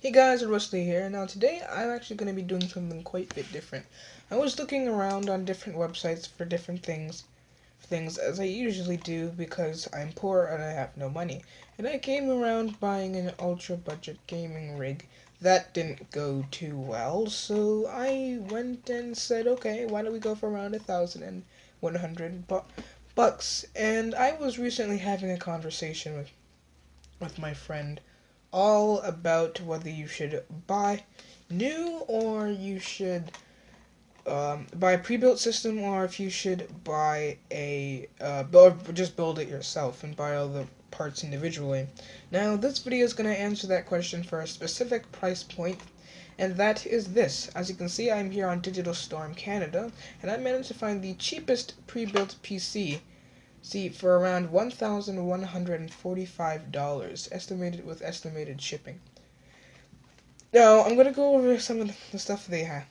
Hey guys, Rusty here. Now today I'm actually going to be doing something quite a bit different. I was looking around on different websites for different things as I usually do because I'm poor and I have no money. And I came around buying an ultra budget gaming rig. That didn't go too well, so I went and said, okay, why don't we go for around 1,100 bucks? And I was recently having a conversation with my friend all about whether you should buy new or you should buy a pre-built system, or if you should buy or just build it yourself and buy all the parts individually. Now this video is going to answer that question for a specific price point, and that is this. As you can see, I'm here on Digital Storm Canada, and I managed to find the cheapest pre-built PC for around $1,145, estimated with estimated shipping. Now, I'm going to go over some of the stuff they have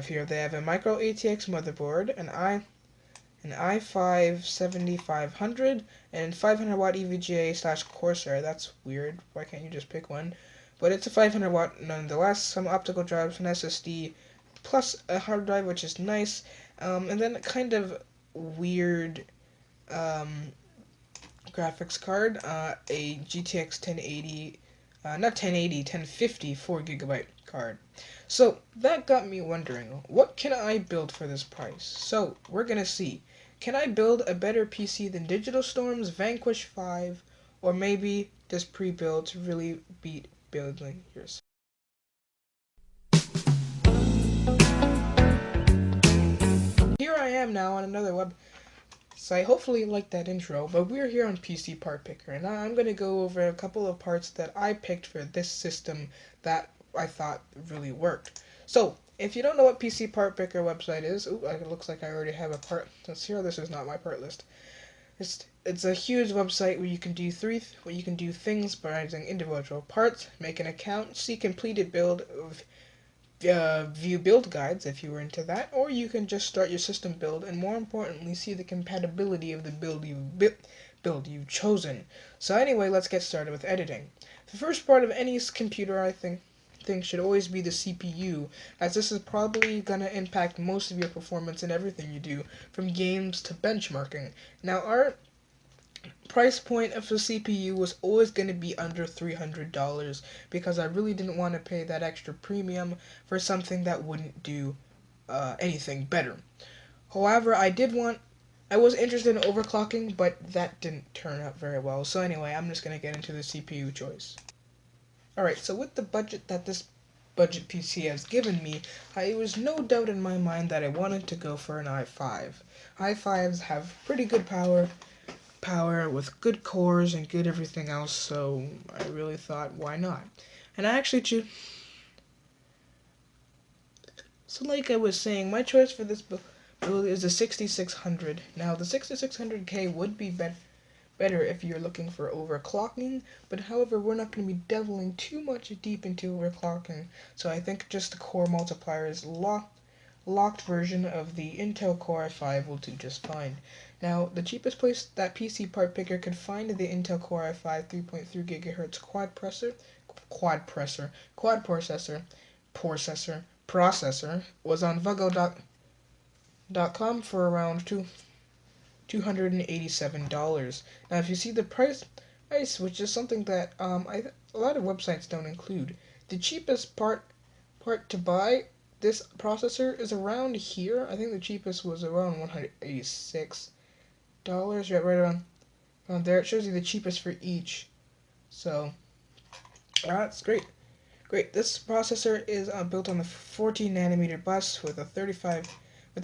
here. They have a micro ATX motherboard, an i5 7500, and 500 watt EVGA slash Corsair. That's weird. Why can't you just pick one? But it's a 500 watt nonetheless. Some optical drives, an SSD, plus a hard drive, which is nice. And then a kind of weird graphics card, a GTX 1080, not 1080, 1050 4GB card. So that got me wondering, what can I build for this price? So we're gonna see. Can I build a better PC than Digital Storm's Vanquish 5, or maybe does pre-built really beat building yourself? Here I am now on another website. Hopefully you liked that intro, but we're here on PC Part Picker, and I'm going to go over a couple of parts that I picked for this system that I thought really worked. So, if you don't know what PC Part Picker website is, it looks like I already have a part. Let's see, this is not my part list. It's a huge website where you can do things by using individual parts, make an account, see completed build of view build guides if you were into that, or you can just start your system build and more importantly see the compatibility of the build you've chosen. So anyway, let's get started with editing. The first part of any computer, I think should always be the CPU, as this is probably gonna impact most of your performance in everything you do, from games to benchmarking. Now our price point of the CPU was always going to be under $300 because I really didn't want to pay that extra premium for something that wouldn't do anything better. However, I was interested in overclocking, but that didn't turn out very well. So anyway, I'm just going to get into the CPU choice. Alright, so with the budget that this budget PC has given me, it was no doubt in my mind that I wanted to go for an i5. i5s have pretty good power with good cores and good everything else, so I really thought, why not? And I actually choose. So, like I was saying, my choice for this build is the 6600. Now, the 6600K would be better if you're looking for overclocking, but however, we're not going to be delving too much deep into overclocking, so I think just the core multiplier is locked version of the Intel Core i5 will do just fine. Now, the cheapest place that PC Part Picker could find the Intel Core i5 3.3 GHz quad processor was on Vuggo.com for around $287. Now, if you see the price, which is something that a lot of websites don't include, the cheapest part to buy this processor is around here. I think the cheapest was around $186, right around there. It shows you the cheapest for each. So that's great. Great. This processor is built on the 14 nanometer bus with a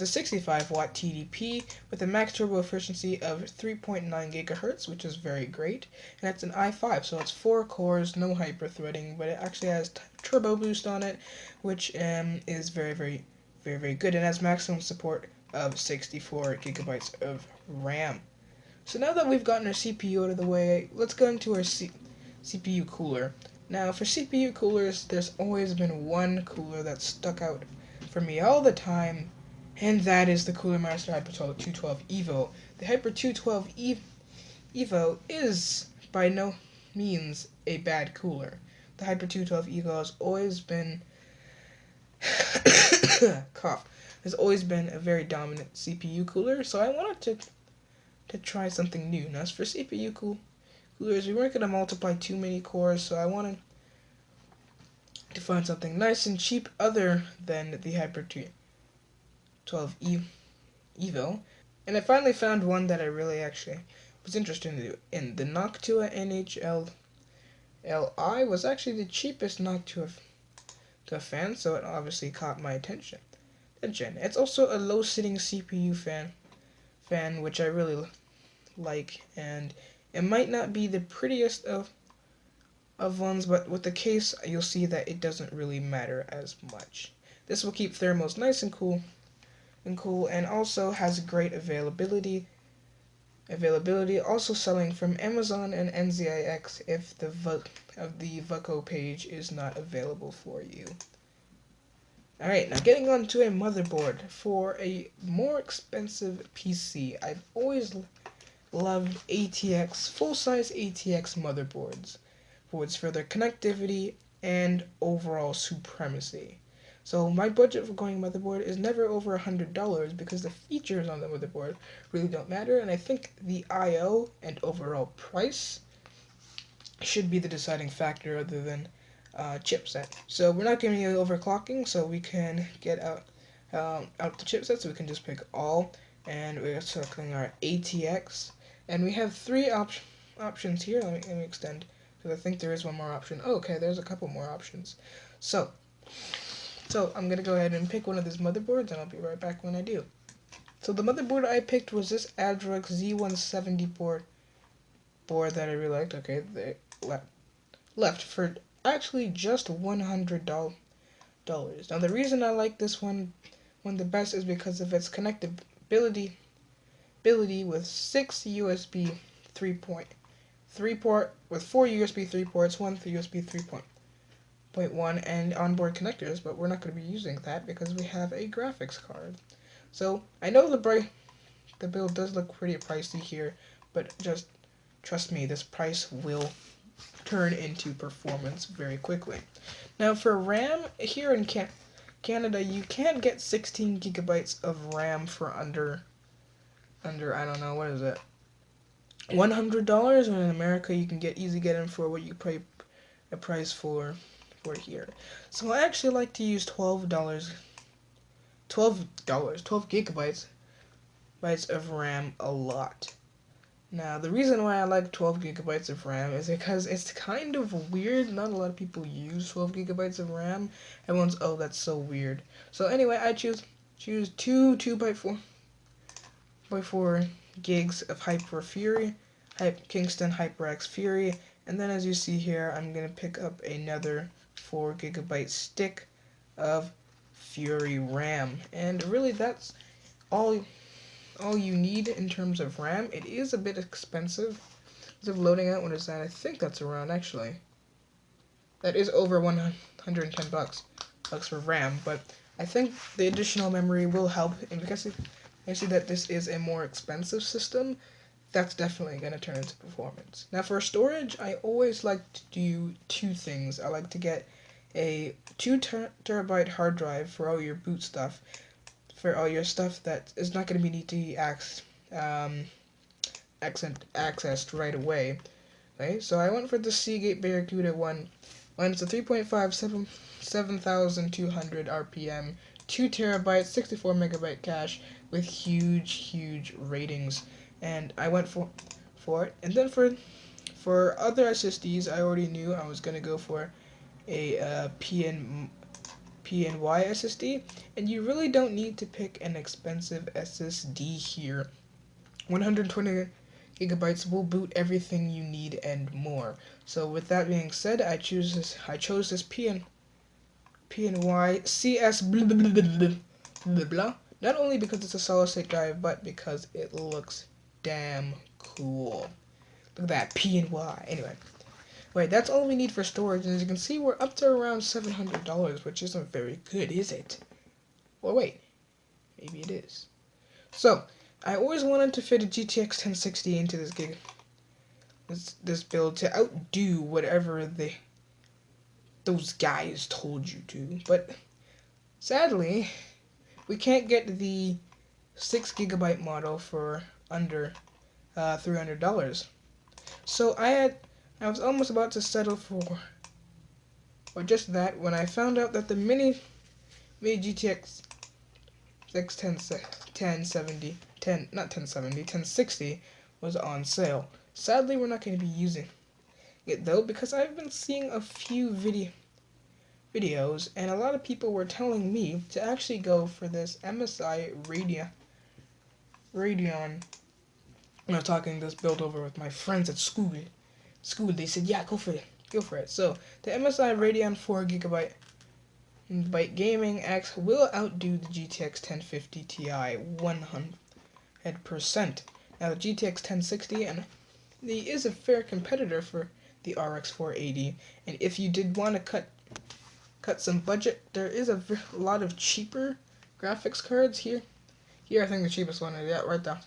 65 watt TDP with a max turbo efficiency of 3.9 gigahertz, which is very great. And it's an i5, so it's 4 cores, no hyper-threading, but it actually has turbo boost on it, which is very good, and has maximum support of 64 gigabytes of RAM. So now that we've gotten our CPU out of the way, let's go into our CPU cooler. Now, for CPU coolers, there's always been one cooler that stuck out for me all the time, and that is the Cooler Master Hyper 212 Evo. The Hyper 212 Evo is by no means a bad cooler. the Hyper 212 Eagle has always been cough has always been a very dominant CPU cooler, so I wanted to try something new. Now, as for CPU coolers, we weren't going to multiply too many cores, so I wanted to find something nice and cheap other than the Hyper 212 Evo, and I finally found one that I really actually was interested in. The Noctua NHLLI was actually the cheapest Noctua fan, so it obviously caught my attention. It's also a low-sitting CPU fan, which I really like, and it might not be the prettiest of ones, but with the case, you'll see that it doesn't really matter as much. This will keep thermals nice and cool, and also has great availability. Also selling from Amazon and NZIX if the VUCO page is not available for you. Alright, now getting on to a motherboard. For a more expensive PC, I've always loved ATX, full-size ATX motherboards for their connectivity and overall supremacy. So my budget for going motherboard is never over $100 because the features on the motherboard really don't matter, and I think the I/O and overall price should be the deciding factor other than chipset. So we're not giving you overclocking, so we can get out the chipset, so we can just pick all, and we're selecting our ATX, and we have three options here. Let me extend, because I think there is one more option. Oh, okay, there's a couple more options. So I'm gonna go ahead and pick one of these motherboards, and I'll be right back when I do. So the motherboard I picked was this Adrox Z170 board that I really liked. Okay, they left for actually just $100. Now the reason I like this one the best is because of its connectability with 6 USB 3.3 port with 4 USB 3 ports, 1 USB 3.1 and onboard connectors, but we're not going to be using that because we have a graphics card. So I know the build does look pretty pricey here, but just trust me, this price will turn into performance very quickly. Now for RAM, here in Canada, you can't get 16 gigabytes of RAM for under I don't know, what is it, $100, and in America you can easily get them for what you pay a price for here. So I actually like to use $12 gigabytes of RAM a lot. Now, the reason why I like 12 gigabytes of RAM is because it's kind of weird. Not a lot of people use 12 gigabytes of RAM. Everyone's, oh, that's so weird. So anyway, I choose 2x4 gigs of Kingston HyperX Fury, and then as you see here, I'm gonna pick up another 4 gigabyte stick of Fury RAM, and really that's all you need in terms of RAM. It is a bit expensive. Instead of loading out, what is that? I think that's around, actually. That is over 110 bucks for RAM, but I think the additional memory will help, and because I see that this is a more expensive system, that's definitely going to turn into performance. Now for storage, I always like to do two things. I like to get a 2 terabyte hard drive for all your boot stuff, for all your stuff that is not going to be need to be accessed right away. Okay, so I went for the Seagate Barracuda one. Mine's a 3.5 7200 RPM, 2 terabytes, 64 megabyte cache with huge ratings, and I went for it. And then for other SSDs, I already knew I was gonna go for a PNY SSD, and you really don't need to pick an expensive SSD here. 120 gigabytes will boot everything you need and more. So with that being said, I chose this PNY CS blah, blah, blah, blah, blah, blah. Not only because it's a solid state drive, but because it looks damn cool. Look at that, PNY. Anyway. Wait, that's all we need for storage, and as you can see, we're up to around $700, which isn't very good, is it? Well, wait. Maybe it is. So, I always wanted to fit a GTX 1060 into this build to outdo whatever those guys told you to. But sadly, we can't get the 6 GB model for under $300. So I was almost about to settle for just that when I found out that the mini GTX 1060 was on sale. Sadly, we're not going to be using it though, because I've been seeing a few videos, and a lot of people were telling me to actually go for this MSI Radeon. I was talking this build over with my friends at school. They said, yeah, go for it. So the MSI Radeon 4 GB Gaming X will outdo the GTX 1050 Ti 100%. Now the GTX 1060 is a fair competitor for the RX 480, and if you did want to cut some budget, there is a lot of cheaper graphics cards here. Here I think the cheapest one is right there,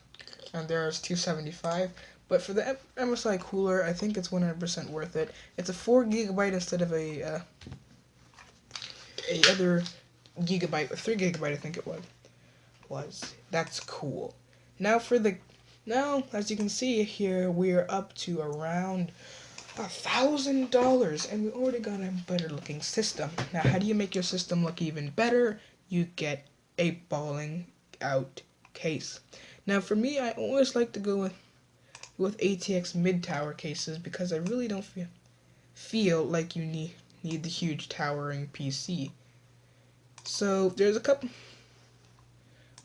and there's $275. But for the MSI cooler, I think it's 100% worth it. It's a 4 GB instead of a other gigabyte, 3 GB I think it was. That's cool. Now as you can see here, we're up to around $1,000, and we already got a better looking system. Now, how do you make your system look even better? You get a balling out case. Now, for me, I always like to go with ATX mid-tower cases because I really don't feel like you need the huge towering PC. So there's a couple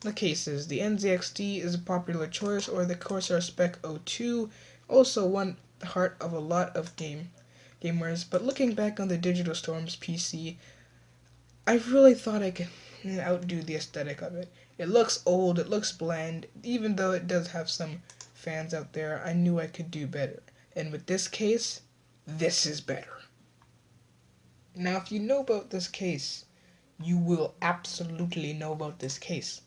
of cases. The NZXT is a popular choice, or the Corsair Spec 02, also won the heart of a lot of gamers. But looking back on the Digital Storm's PC, I really thought I could outdo the aesthetic of it. It looks old, it looks bland, even though it does have some fans out there. I knew I could do better. And with this case, this is better. Now, if you know about this case, you will absolutely know about this case.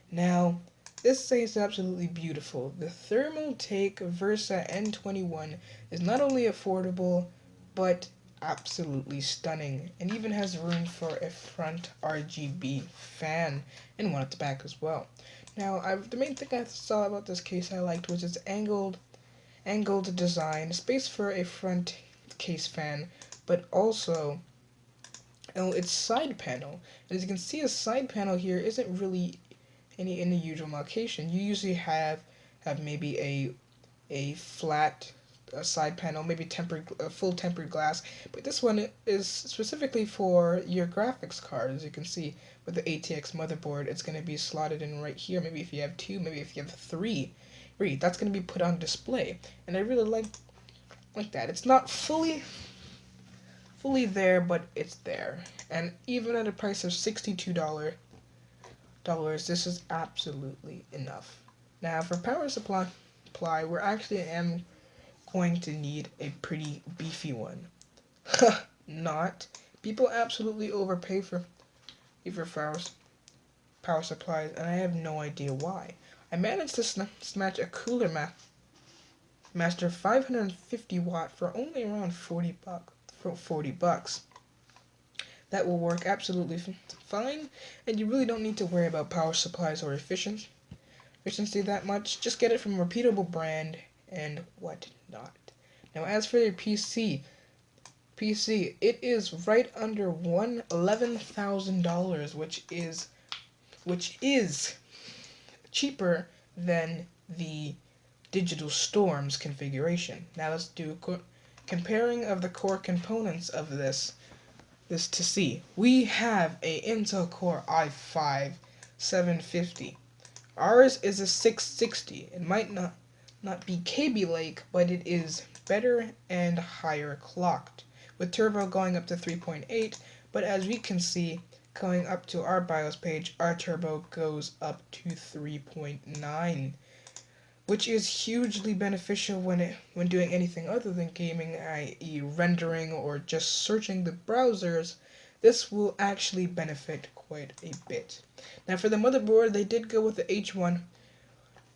Now, this thing is absolutely beautiful. The Thermaltake Versa N21 is not only affordable, but absolutely stunning, and even has room for a front RGB fan and one at the back as well. Now, the main thing I saw about this case I liked was its angled design, space for a front case fan, but also its side panel. As you can see, a side panel here isn't really in the usual location. You usually have maybe a flat side panel, maybe full tempered glass, but this one is specifically for your graphics card. As you can see with the ATX motherboard, it's going to be slotted in right here. Maybe if you have two, maybe if you have three, that's going to be put on display, and I really like that. It's not fully there, but it's there, and even at a price of $62, this is absolutely enough. Now for power supply, we're actually going to need a pretty beefy one. Not. People absolutely overpay for power supplies, and I have no idea why. I managed to snatch a Cooler Master 550 watt for only around $40. That will work absolutely fine, and you really don't need to worry about power supplies or efficiency that much. Just get it from a reputable brand and whatnot. Now, as for your PC, it is right under $11,000, which is cheaper than the Digital Storm's configuration. Now let's do a comparing of the core components of this to see. We have a Intel Core i5 750. Ours is a 660. It might not be Kaby Lake, but it is better and higher clocked, with turbo going up to 3.8, but as we can see, going up to our BIOS page, our turbo goes up to 3.9, which is hugely beneficial when doing anything other than gaming, i.e. rendering or just searching the browsers. This will actually benefit quite a bit. Now for the motherboard, they did go with the H1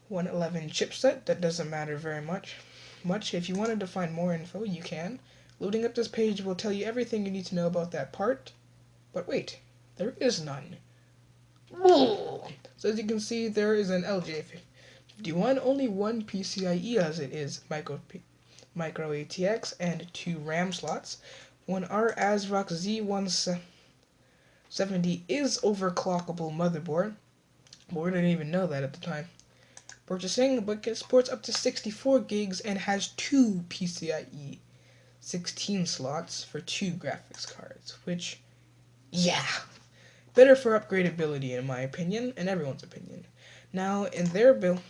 111 chipset. That doesn't matter very much. If you wanted to find more info, you can. Loading up this page will tell you everything you need to know about that part. But wait, there is none. So as you can see, there is an LJ51, only one PCIe as it is micro ATX, and 2 RAM slots. One ASRock Z170 is overclockable motherboard, but we didn't even know that at the time purchasing, but it supports up to 64 gigs and has 2 PCIe 16 slots for 2 graphics cards, which, yeah, better for upgradability in my opinion, and everyone's opinion. Now, in their build,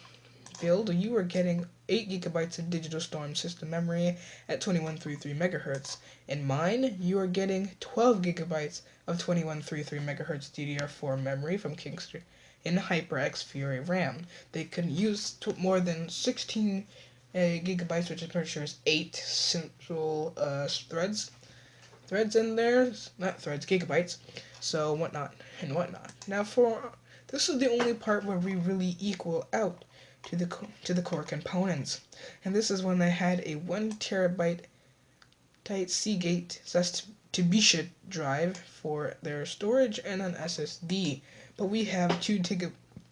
you are getting 8 gigabytes of Digital Storm system memory at 2133 megahertz. In mine, you are getting 12 gigabytes of 2133 megahertz DDR4 memory from Kingston in HyperX Fury RAM. They can use more than 16 gigabytes, which I'm pretty sure is 8 central threads in there, not threads, gigabytes, so whatnot. Now this is the only part where we really equal out to the core components, and this is when they had a 1 terabyte Seagate Tibisha drive for their storage and an SSD, but we have 2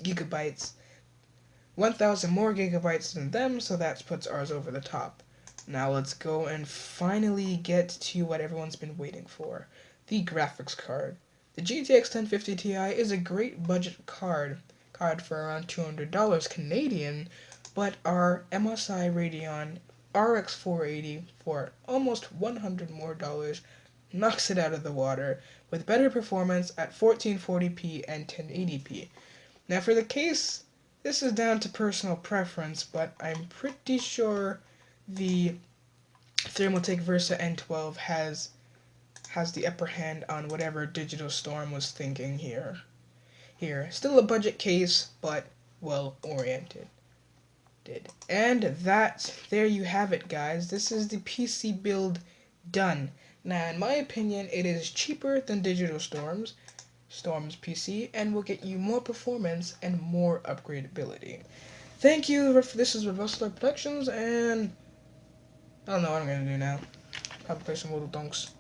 gigabytes, 1,000 more gigabytes than them, so that puts ours over the top. Now let's go and finally get to what everyone's been waiting for, the graphics card. The GTX 1050 Ti is a great budget card for around $200 Canadian, but our MSI Radeon RX 480 for almost $100 more knocks it out of the water with better performance at 1440p and 1080p. Now for the case, this is down to personal preference, but I'm pretty sure the Thermaltake Versa N12 has the upper hand on whatever Digital Storm was thinking here. Still a budget case, but well oriented. And there you have it, guys. This is the PC build done. Now, in my opinion, it is cheaper than Digital Storm's PC, and will get you more performance and more upgradability. Thank you. This is Rustler Productions, and I don't know what I'm gonna do now. Probably play some little donks.